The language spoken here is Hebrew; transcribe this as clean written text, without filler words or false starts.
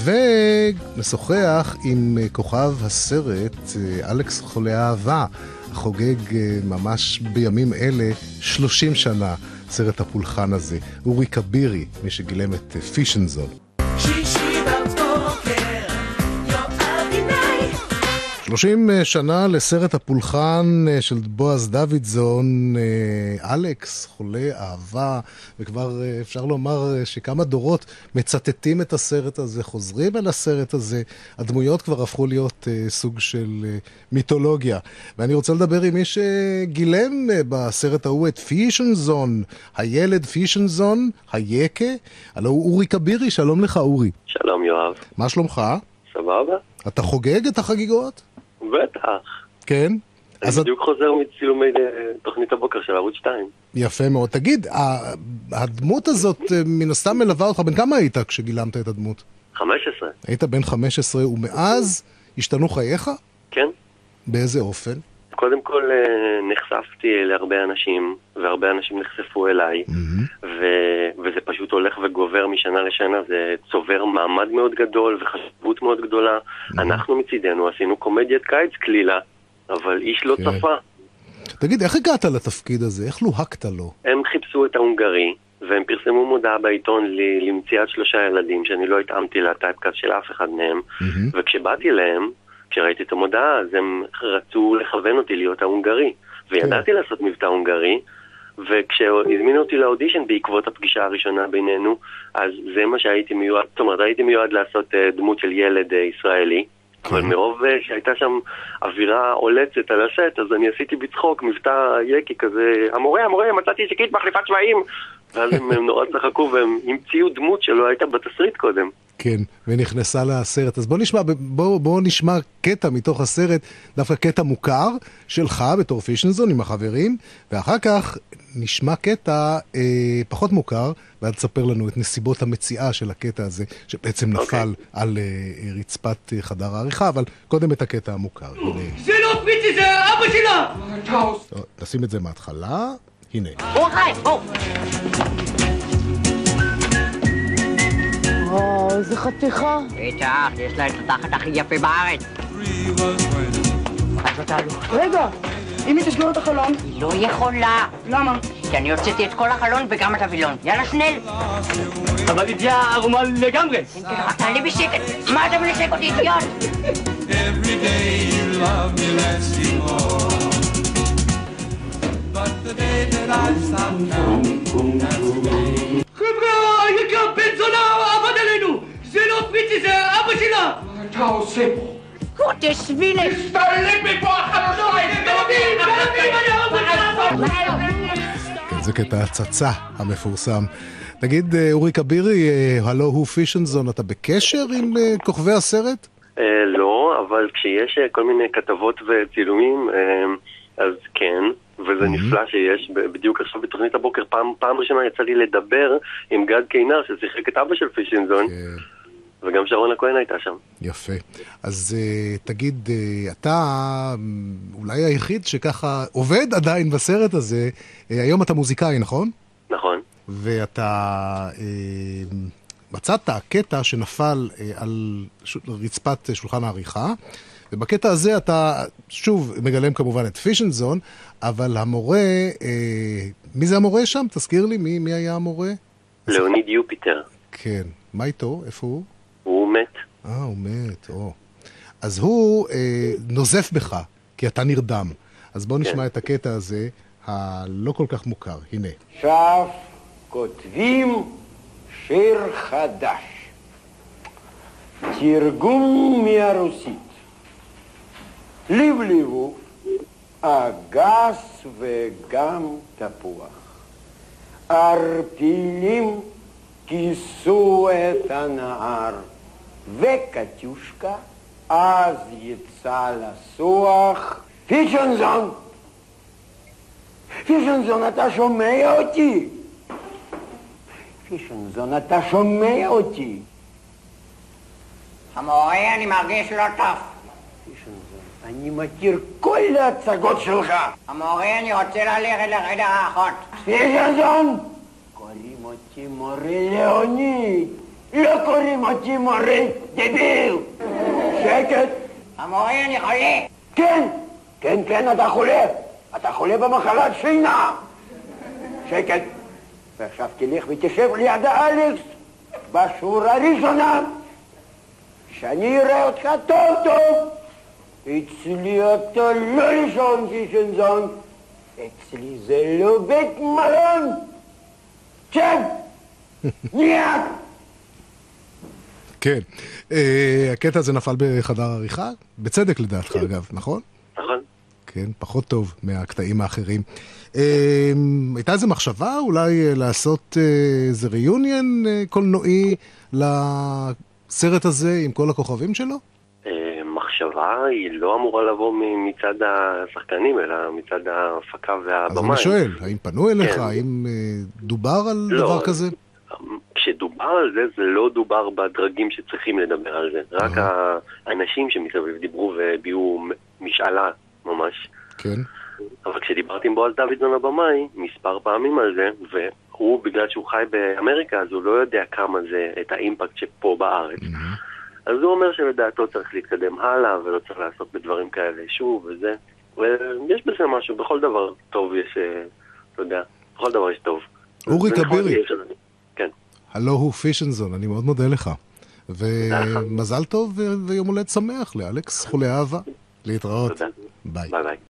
ונשוחח עם כוכב הסרט אלכס חולה אהבה, החוגג ממש בימים אלה 30 שנה, סרט הפולחן הזה. אורי כבירי, מי שגילם את פישנזון. 30 שנה לסרט הפולחן של בועז דוידזון, אלכס חולה אהבה, וכבר אפשר לומר שכמה דורות מצטטים את הסרט הזה, חוזרים אל הסרט הזה, הדמויות כבר הפכו להיות סוג של מיתולוגיה. ואני רוצה לדבר עם מי שגילם בסרט ההוא את פישנזון, הילד פישנזון, היקה, הלא הוא אורי כבירי. שלום לך אורי. שלום יואב. מה שלומך? סבבה. אתה חוגג את החגיגות? בטח. כן? אני בדיוק חוזר מצילומי תוכנית הבוקר של ערוץ 2. יפה מאוד. תגיד, הדמות הזאת מן הסתם מלווה אותך, בן כמה היית כשגילמת את הדמות? 15. היית בן 15, ומאז השתנו חייך? כן. באיזה אופן? קודם כל נחשפתי להרבה אנשים, והרבה אנשים נחשפו אליי, וזה פשוט הולך וגובר משנה לשנה, זה צובר מעמד מאוד גדול וחשיבות מאוד גדולה. אנחנו מצידנו עשינו קומדיית קיץ כלילה, אבל איש לא צפה. תגיד, איך הגעת לתפקיד הזה? איך לוהקת לו? הם חיפשו את ההונגרי, והם פרסמו מודעה בעיתון למציאת 3 ילדים, שאני לא התאמתי לטייפקאסט של אף אחד מהם, וכשבאתי להם, כשראיתי את המודעה, אז הם רצו לכוון אותי להיות ההונגרי, וידעתי לעשות מבטא הונגרי, וכשהזמינו אותי לאודישן בעקבות הפגישה הראשונה בינינו, אז זה מה שהייתי מיועד, זאת אומרת, הייתי מיועד לעשות דמות של ילד ישראלי, אבל מרוב שהייתה שם אווירה עולצת על הסט, אז אני עשיתי בצחוק מבטא יקי כזה, המורה, מצאתי שקית מחליפת צבעים, ואז הם נורא צחקו והם המציאו דמות שלא הייתה בתסריט קודם. כן, ונכנסה לסרט. אז בוא נשמע קטע מתוך הסרט, דווקא קטע מוכר שלך בתור פישנזון עם החברים, ואחר כך נשמע קטע פחות מוכר, ואז תספר לנו את נסיבות המציאה של הקטע הזה, שבעצם נפל על רצפת חדר העריכה, אבל קודם את הקטע המוכר. זה לא פיצי, זה אבא שלה! נשים את זה מההתחלה, הנה. איזה חתיכה. בטח, יש לה את התחת הכי יפה בארץ. אז אתה לא. רגע, אם היא תסגור את החלון? היא לא יכולה. למה? כי אני הוצאתי את כל החלון וגם את הווילון. יאללה שנל. אבל היא תהיה ערומה לגמרי. כן, רק תעלי בשקט. מה אתה מנשק אותי, אידיוט? Every day you love me less you more. But the day that I stop counting, that's the day. חבר'ה, יקר בן זונה עבד עלינו! זה לא פיצי, זה אבא שלה! מה אתה עושה פה? קוטש וילס! תסתלק מפה החלונות! זה קטע הצצה המפורסם. תגיד, אורי כבירי, הלו הוא פישנזון, אתה בקשר עם כוכבי הסרט? לא, אבל כשיש כל מיני כתבות וצילומים, אז כן. וזה נפלא שיש, בדיוק עכשיו בתוכנית הבוקר, פעם ראשונה יצא לי לדבר עם גד קינר ששיחק את אבא של פישנזון, וגם שרון הכהן הייתה שם. יפה. אז תגיד, אתה אולי היחיד שככה עובד עדיין בסרט הזה, היום אתה מוזיקאי, נכון? נכון. ואתה מצאת קטע שנפל על רצפת שולחן העריכה, ובקטע הזה אתה שוב מגלם כמובן את פישנזון, אבל המורה, מי זה המורה שם? תזכיר לי, מי היה המורה? ליאוניד יופיטר. כן. מה איתו? איפה הוא? הוא מת. הוא מת, אז הוא נוזף בך, כי אתה נרדם. אז בוא נשמע את הקטע הזה, הלא כל כך מוכר. הנה. עכשיו כותבים שיר חדש. תרגום מהרוסית. לבלבו, אגס וגם תפוח. ערפילים כיסו את הנהר, וקטיושקה אז יצא לסוח. פישנזון! פישנזון, אתה שומע אותי? פישנזון, אתה שומע אותי? המורה, אני מרגיש לא טוב. פישנזון, אני מכיר כל ההצגות שלך. המורה, אני רוצה ללכת לחדר האחות. פישנזון! קוראים אותי מורה ליאוניד. לא קוראים אותי מורה, דביל. שקט. המורה, אני חולה. כן, כן, כן, אתה חולה. אתה חולה במחלת שינה. שקט. ועכשיו תלך ותשב ליד אלכס, בשורה הראשונה. שאני אראה אותך טוב טוב. אצלי אתה לא לישון פישנזון. אצלי זה לא בית מלון. שב! ניאק! כן. הקטע הזה נפל בחדר עריכה? בצדק לדעתך אגב, נכון? נכון. כן, פחות טוב מהקטעים האחרים. הייתה איזו מחשבה אולי לעשות איזה ריוניון קולנועי לסרט הזה עם כל הכוכבים שלו? מחשבה היא לא אמורה לבוא מצד השחקנים, אלא מצד ההפקה והבמאי. אז אני שואל, האם פנו אליך? כן. האם דובר על לא. דבר כזה? כשדובר על זה, זה לא דובר בדרגים שצריכים לדבר על זה. רק האנשים שמסביב דיברו והביאו משאלה ממש. כן. אבל כשדיברתי עם בועז דוידזון הבמאי, מספר פעמים על זה, והוא, בגלל שהוא חי באמריקה, אז הוא לא יודע כמה זה, את האימפקט שפה בארץ. אז הוא אומר שלדעתו צריך להתקדם הלאה, ולא צריך לעשות בדברים כאלה שוב וזה. ויש בזה משהו, בכל דבר טוב יש, אתה יודע, בכל דבר יש טוב. אורי כבירי. כן. הלו הוא פישנזון, אני מאוד מודה לך. ומזל טוב ויום הולד שמח לאלכס חולה אהבה. להתראות. תודה. ביי. ביי ביי.